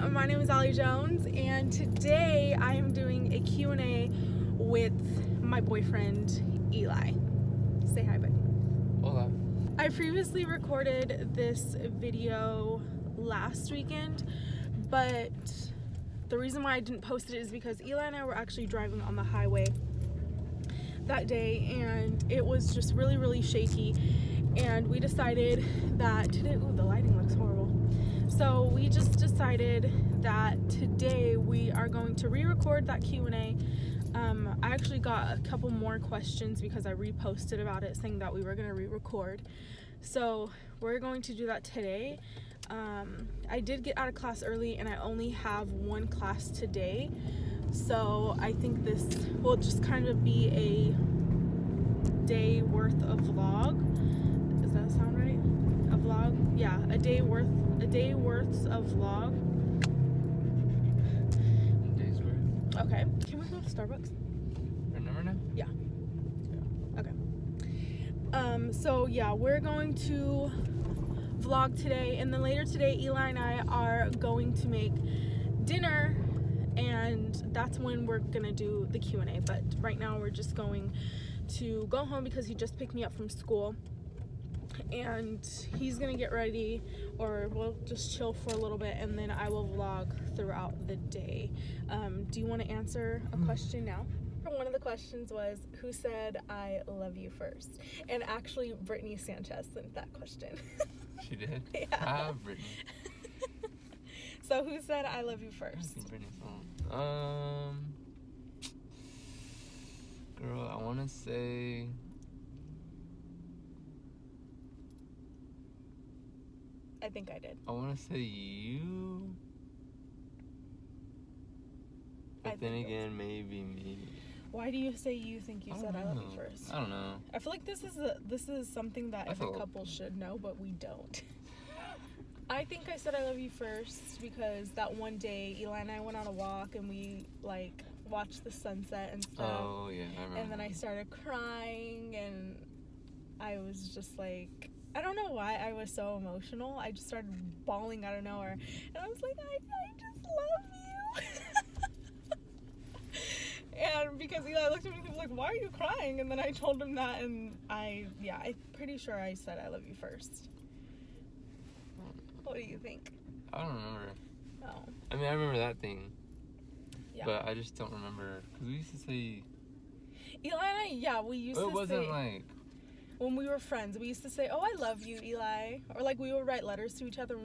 my name is AllieJones, and today I am doing a Q&A with my boyfriend, Eli. Say hi, buddy. Hola. I previously recorded this video last weekend, but the reason why I didn't post it is because Eli and I were actually driving on the highway that day, and it was just really shaky, and we decided that today, ooh, the lighting looks horrible. So we just decided that today we are going to re-record that Q&A. I actually got a couple more questions because I reposted about it saying that we were going to re-record. So we're going to do that today. I did get out of class early and I only have one class today. So I think this will just kind of be a day worth of vlog. Does that sound right? A vlog? Yeah, a day worth of vlog. Days worth. Okay. Can we go to Starbucks? Remember now? Yeah. Okay. So yeah, we're going to vlog today, and then later today Eli and I are going to make dinner, and that's when we're gonna do the Q&A. But right now we're just going to go home because he just picked me up from school, and he's gonna get ready, or we'll just chill for a little bit, and then I will vlog throughout the day. Do you want to answer a question now? One of the questions was, who said I love you first? And actually Brittany Sanchez sent that question. She did? Yeah. Ah, Brittany. So who said I love you first? Brittany's phone. Girl, I want to say... I think I did. I want to say you. But then again, maybe me. Why do you say you think you said I love you first? I don't know. I feel like this is something that every couple should know, but we don't. I think I said I love you first because that one day Eli and I went on a walk and we like watched the sunset and stuff. Oh yeah, I remember. And then I started crying, and I was just like, I don't know why I was so emotional. I just started bawling out of nowhere, and I was like, I just love you. And because Eli looked at me and he was like, why are you crying? And then I told him that, and I'm pretty sure I said I love you first. What do you think? I don't remember. Oh. I mean, I remember that thing. Yeah. But I just don't remember. Because we used to say... Eli and I, we used to say... It wasn't like... When we were friends, we used to say, oh, I love you, Eli. Or like we would write letters to each other.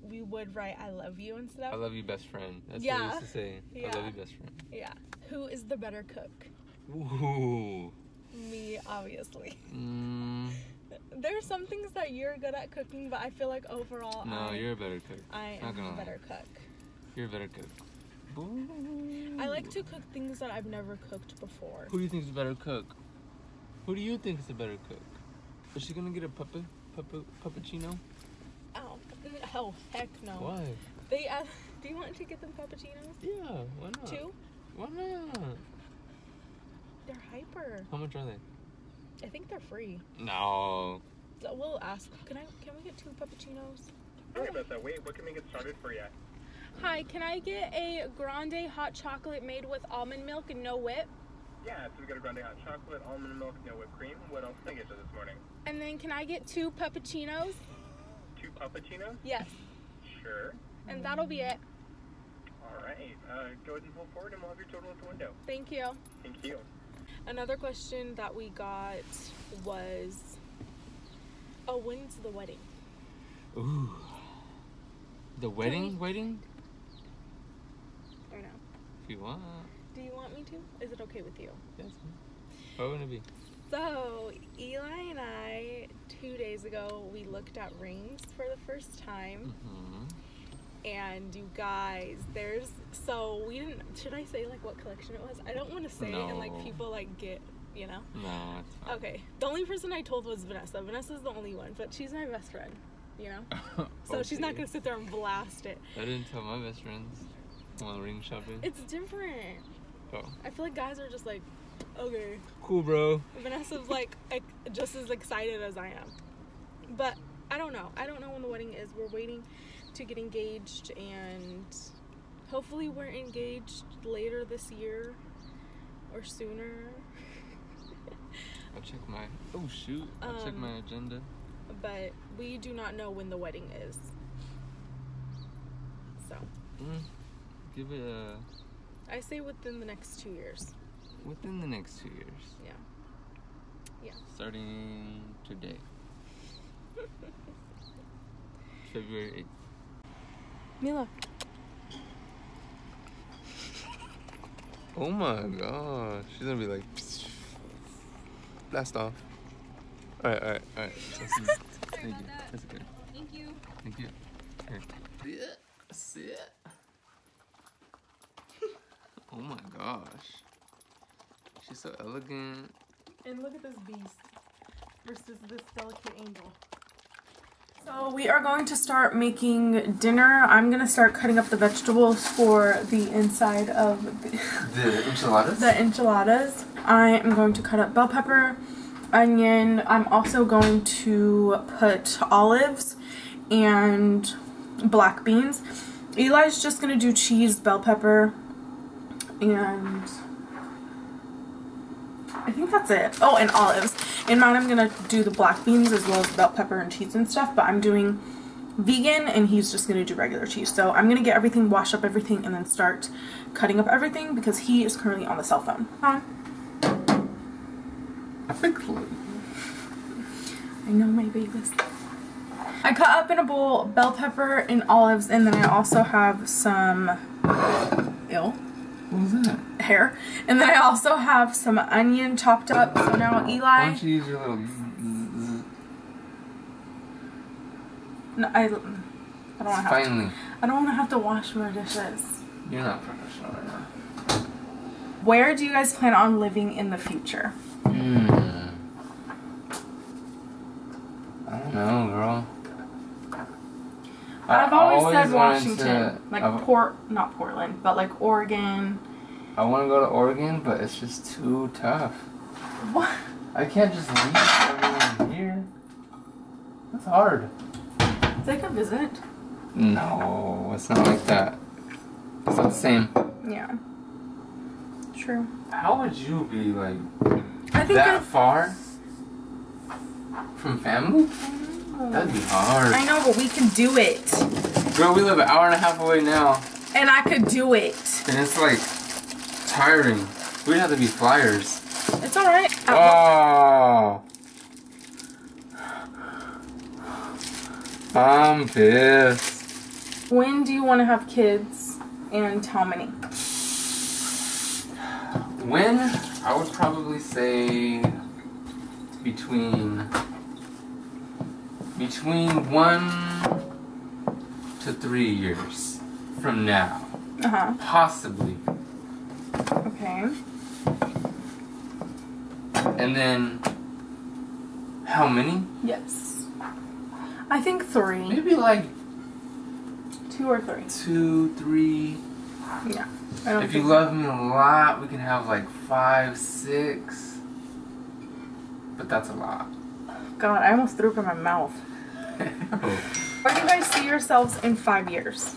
We would write I love you and stuff. I love you, best friend. That's what we used to say. Yeah. I love you, best friend. Yeah. Who is the better cook? Ooh. Me, obviously. There's some things that you're good at cooking, but I feel like overall, no, you're a better cook. I am a better cook. You're a better cook. Ooh. I like to cook things that I've never cooked before. Who do you think is a better cook? Who do you think is a better cook? Is she gonna get a puppuccino? Oh, heck no. Why? They asked, do you want to get them puppuccinos? Yeah, why not? 2? Why not? They're hyper. How much are they? I think they're free. No. We'll ask. Can we get 2 puppuccinos? Sorry about that. Wait, what can we get started for you? Hi, can I get a grande hot chocolate made with almond milk and no whip? Yeah, so we got a grande hot chocolate, almond milk, no whipped cream. What else can I get you this morning? And then can I get 2 puppuccinos? 2 puppuccinos? Yes. Sure. And that'll be it. All right. Go ahead and pull forward and we'll have your total at the window. Thank you. Thank you. Another question that we got was, oh, when's the wedding? Ooh. The wedding? Wedding? Or no? If you want. Do you want me to? Is it okay with you? Yes. How would it be? So, Eli and I, 2 days ago, we looked at rings for the first time. And you guys, we didn't, should I say like what collection it was? I don't want to say it and like people like get, you know? No, it's fine. Okay. The only person I told was Vanessa. Vanessa's the only one, but she's my best friend, you know? So she's not going to sit there and blast it. I didn't tell my best friends while ring shopping. It's different. Oh. I feel like guys are just like, okay. Cool, bro. Vanessa's like just as excited as I am. But I don't know. I don't know when the wedding is. We're waiting. to get engaged, and hopefully we're engaged later this year or sooner. I'll check my, oh shoot, I'll check my agenda. But we do not know when the wedding is. So. Give it a... I say within the next 2 years. Within the next 2 years. Yeah. Yeah. Starting today. February 8th. Mila. Oh my gosh. She's gonna be like, blast off. Alright. Thank you. That's good. Thank you. Thank you. Here. Sit. Oh my gosh. She's so elegant. And look at this beast versus this delicate angel. So we are going to start making dinner. I'm going to start cutting up the vegetables for the inside of the enchiladas? The enchiladas. I am going to cut up bell pepper, onion. I'm also going to put olives and black beans. Eli's just going to do cheese, bell pepper, and I think that's it. Oh, and olives. In mine, I'm going to do the black beans as well as bell pepper and cheese and stuff, but I'm doing vegan and he's just going to do regular cheese. So I'm going to get everything, wash up everything, and then start cutting up everything because he is currently on the cell phone. I think I know my babies. I cut up in a bowl bell pepper and olives, and then I also have some what was that? Hair. And then I also have some onion chopped up. So now Eli... Why don't you use your little... No, I don't want to have Finally. I don't want to have to wash more dishes. You're not professional right now. Where do you guys plan on living in the future? I don't know, girl. I've always said wanted Washington. Not Portland, but like Oregon. I want to go to Oregon, but it's just too tough. What? I can't just leave everyone here. That's hard. Take a visit. No, it's not like that. It's not the same. Yeah. True. How would you be like I think that far from family? That'd be hard. I know, but we can do it. Girl, we live an hour and a half away now. And I could do it. And it's like tiring. We'd have to be flyers. It's alright. Oh. I'm pissed. When do you want to have kids and how many? When? I would probably say between 1 to 3 years from now. Possibly. Okay. And then how many? Yes. I think 3. Maybe like 2 or 3. 2, 3. Yeah. If you love me a lot, we can have like 5, 6. But that's a lot. God, I almost threw up in my mouth. Where do you guys see yourselves in 5 years?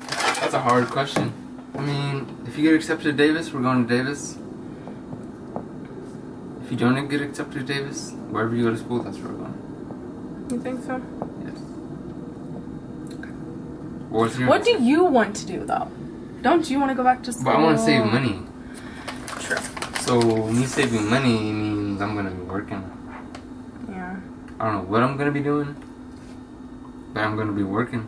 That's a hard question. I mean, if you get accepted to Davis, we're going to Davis. If you don't get accepted to Davis, wherever you go to school, that's where we're going. You think so? Yes. What do you want to do, though? Don't you want to go back to school? But I want to save money. True. So, me saving money means I'm going to be working. Yeah. I don't know what I'm going to be doing, but I'm going to be working.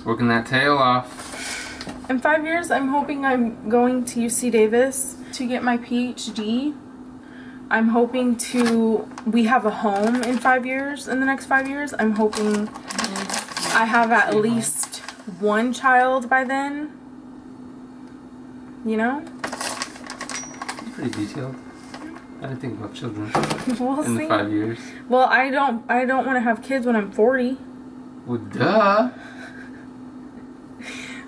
Working that tail off. In 5 years, I'm hoping I'm going to UC Davis to get my PhD. I'm hoping we have a home in 5 years, in the next 5 years. I'm hoping I have at least 1 child by then. You know? It's pretty detailed. I didn't think about children We'll in see. the 5 years. Well, I don't want to have kids when I'm 40. Well, duh.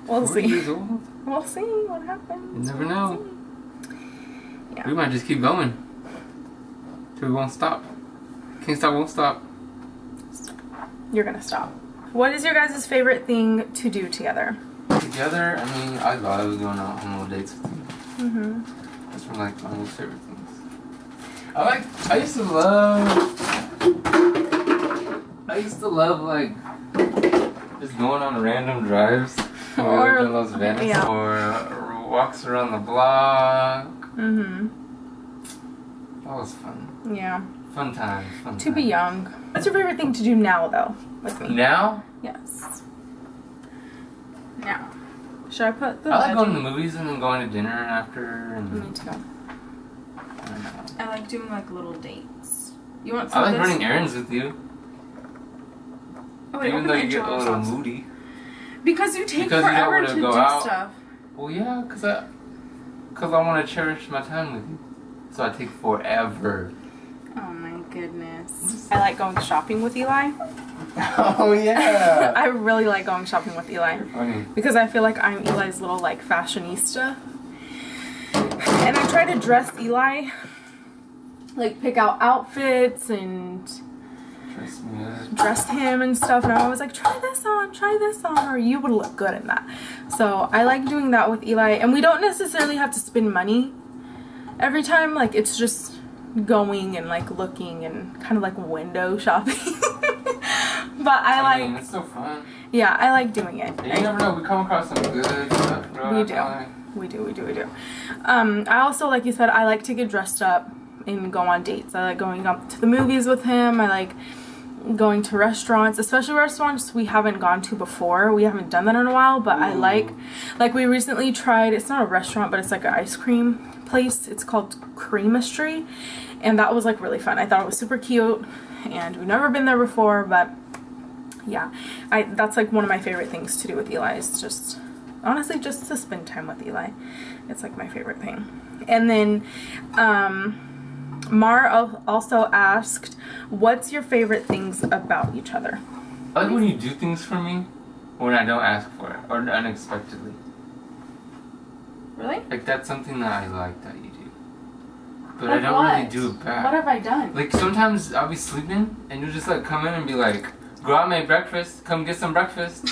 We'll 40 see. years old? We'll see what happens. You never know. Yeah. We might just keep going. Till we won't stop. Can't stop, won't stop. You're gonna stop. What is your guys' favorite thing to do together? Together, I mean, I love going out on little dates with you. Mm-hmm. That's one of like my most favorite things. I used to love like just going on random drives. Or in Los Venice, or walks around the block. Mm-hmm. That was fun. Yeah. Fun times. To be young. What's your favorite thing to do now, though, with me? Now? Yes. Now. Should I put the I like going to the movies and then going to dinner after. And me too. I don't know. I like doing like little dates. You want some I like of this? running errands with you. Oh, wait, Even open though the you get a Angelic little sauce. moody. Because you take Because you don't forever wanna to go do out. stuff. Well, yeah, because I want to cherish my time with you. So I take forever. Oh my goodness. I like going shopping with Eli. Oh, yeah. I really like going shopping with Eli. You're funny. Because I feel like I'm Eli's little like fashionista. And I try to dress Eli. Like pick out outfits and dress him and stuff, and I was like, try this on, or you would look good in that. So I like doing that with Eli, and we don't necessarily have to spend money every time. Like, it's just going and like looking and kind of like window shopping. But I mean, like, it's so fun. yeah, I like doing it. You never know, we come across some good stuff. We do. I also, like you said, I like to get dressed up and go on dates. I like going up to the movies with him. I like going to restaurants, especially restaurants we haven't gone to before. We haven't done that in a while, but I like we recently tried, it's not a restaurant, but it's like an ice cream place. It's called Creamistry, and that was like really fun. I thought it was super cute, and we've never been there before, but yeah, that's like one of my favorite things to do with Eli, is just honestly just to spend time with Eli. It's like my favorite thing. And then Mar also asked, what's your favorite things about each other? I like when you do things for me when I don't ask for it, or unexpectedly. Really? Like, that's something that I like that you do. But Like I don't what? really do it back. What have I done? Like, sometimes I'll be sleeping, and you'll just like come in and be like, girl, I made breakfast, come get some breakfast.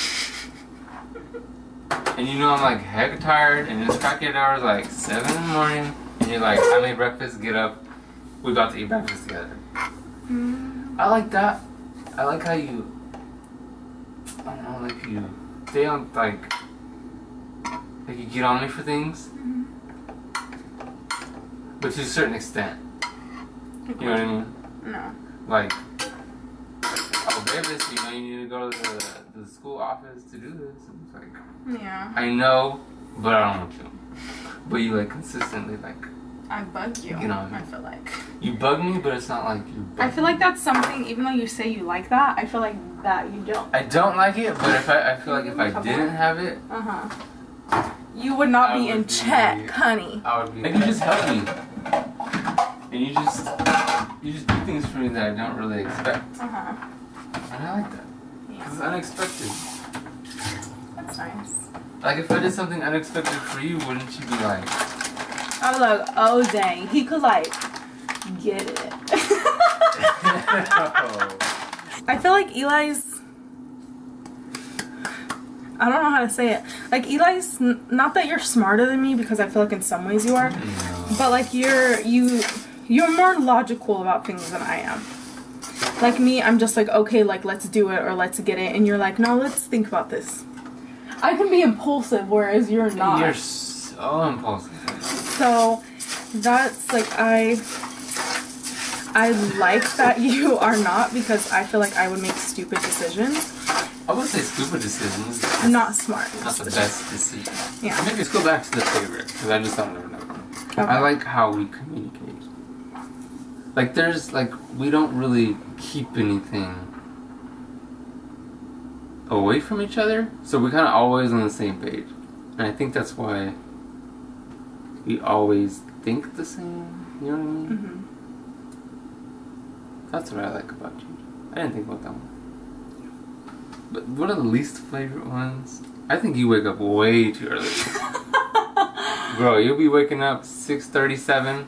And you know I'm like heck tired, and it's crackhead hours like 7 in the morning, and you're like, I made breakfast, get up, we about to eat breakfast together. I like that. I like how you, I don't know, like you stay on, like you get on me for things, but to a certain extent. You know what I mean? No. Like, oh, baby, you know you need to go to the school office to do this. And it's like, Yeah. I know, but I don't want to. But you like consistently like. I bug you. You know, I feel like. You bug me, but it's not like you bug I feel like that's something, even though you say you like that, I feel like that you don't. I don't like it, but if I feel like if I didn't have it, you would not I be in would check, be- honey. I would be. Like, you just help me, and you just do things for me that I don't really expect, and I like that because it's unexpected. That's nice. Like, if I did something unexpected for you, wouldn't you be like? I was like, oh dang, he could like get it. I feel like Eli's, I don't know how to say it. Like, Eli's, not that you're smarter than me, because I feel like in some ways you are, but like you're more logical about things than I am. Like me, I'm just like, okay, like let's do it or let's get it, and you're like, no, let's think about this. I can be impulsive, whereas you're not. You're so impulsive. So that's like, I like that you are not, because I feel like I would make stupid decisions. I wouldn't say stupid decisions. Not smart. Not the best decision. Yeah. Maybe let's go back to the favorite, because I just don't know. Okay. I like how we communicate. Like, there's, like, we don't really keep anything away from each other, so we're kind of always on the same page. And I think that's why we always think the same, you know what I mean? That's what I like about you. I didn't think about that one. But what are the least favorite ones? I think you wake up way too early. Bro, you'll be waking up 6:37,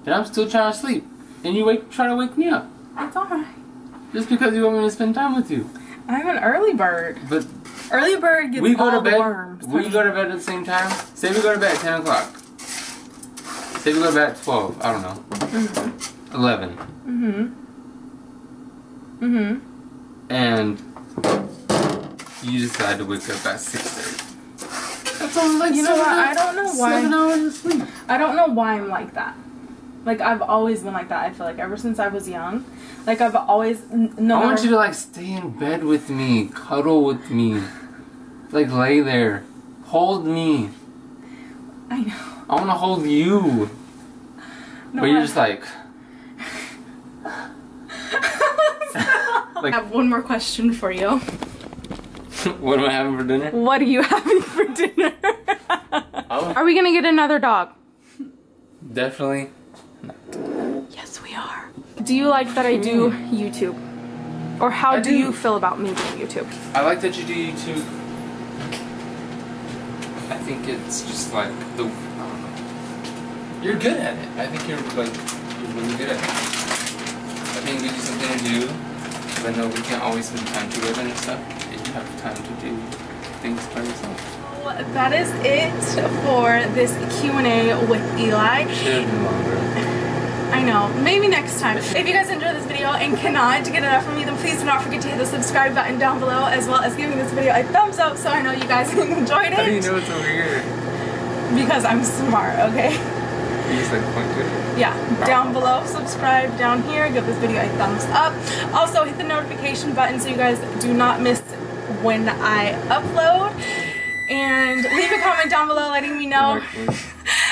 and I'm still trying to sleep, and you try to wake me up. It's alright. Just because you want me to spend time with you. I'm an early bird. But Early bird gets we go all to the bed. worms. We go to bed at the same time. Say we go to bed at 10 o'clock. Say we go to bed at 12. I don't know. 11. And you decide to wake up at 6:30. That's only like You know what? I don't know why. 7 hours of sleep. I don't know why I'm like that. Like, I've always been like that. I feel like ever since I was young. Like, I've always... I want you to, like, stay in bed with me. Cuddle with me. Like, lay there. Hold me. I know. I want to hold you. No, but you're just like... I have one more question for you. What am I having for dinner? What are you having for dinner? Are we gonna get another dog? Definitely. Yes, we are. Do you like that I do YouTube? Or how do you feel about me doing YouTube? I like that you do YouTube. I think it's just like the... I don't know. You're good at it. I think you're really good at it. I think it gives you something to do. Even though we can't always spend time together and stuff, you have time to do things by yourself. Well, that is it for this Q&A with Eli. Should have been longer. I know, maybe next time. If you guys enjoyed this video and cannot get enough from me, then please do not forget to hit the subscribe button down below, as well as giving this video a thumbs up so I know you guys enjoyed it. How do you know it's over here? Because I'm smart, okay? You just like point to it? Yeah, down below, subscribe down here, give this video a thumbs up. Also, hit the notification button so you guys do not miss when I upload. And leave a comment down below letting me know.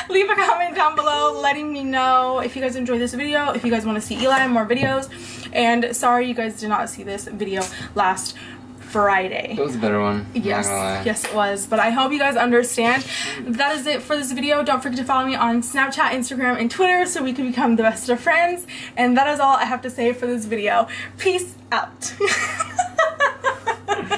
Leave a comment down below letting me know if you guys enjoyed this video, if you guys want to see Eli in more videos. And sorry you guys did not see this video last Friday. It was a better one. Yes, yes it was. But I hope you guys understand. That is it for this video. Don't forget to follow me on Snapchat, Instagram, and Twitter so we can become the best of friends. And that is all I have to say for this video. Peace out.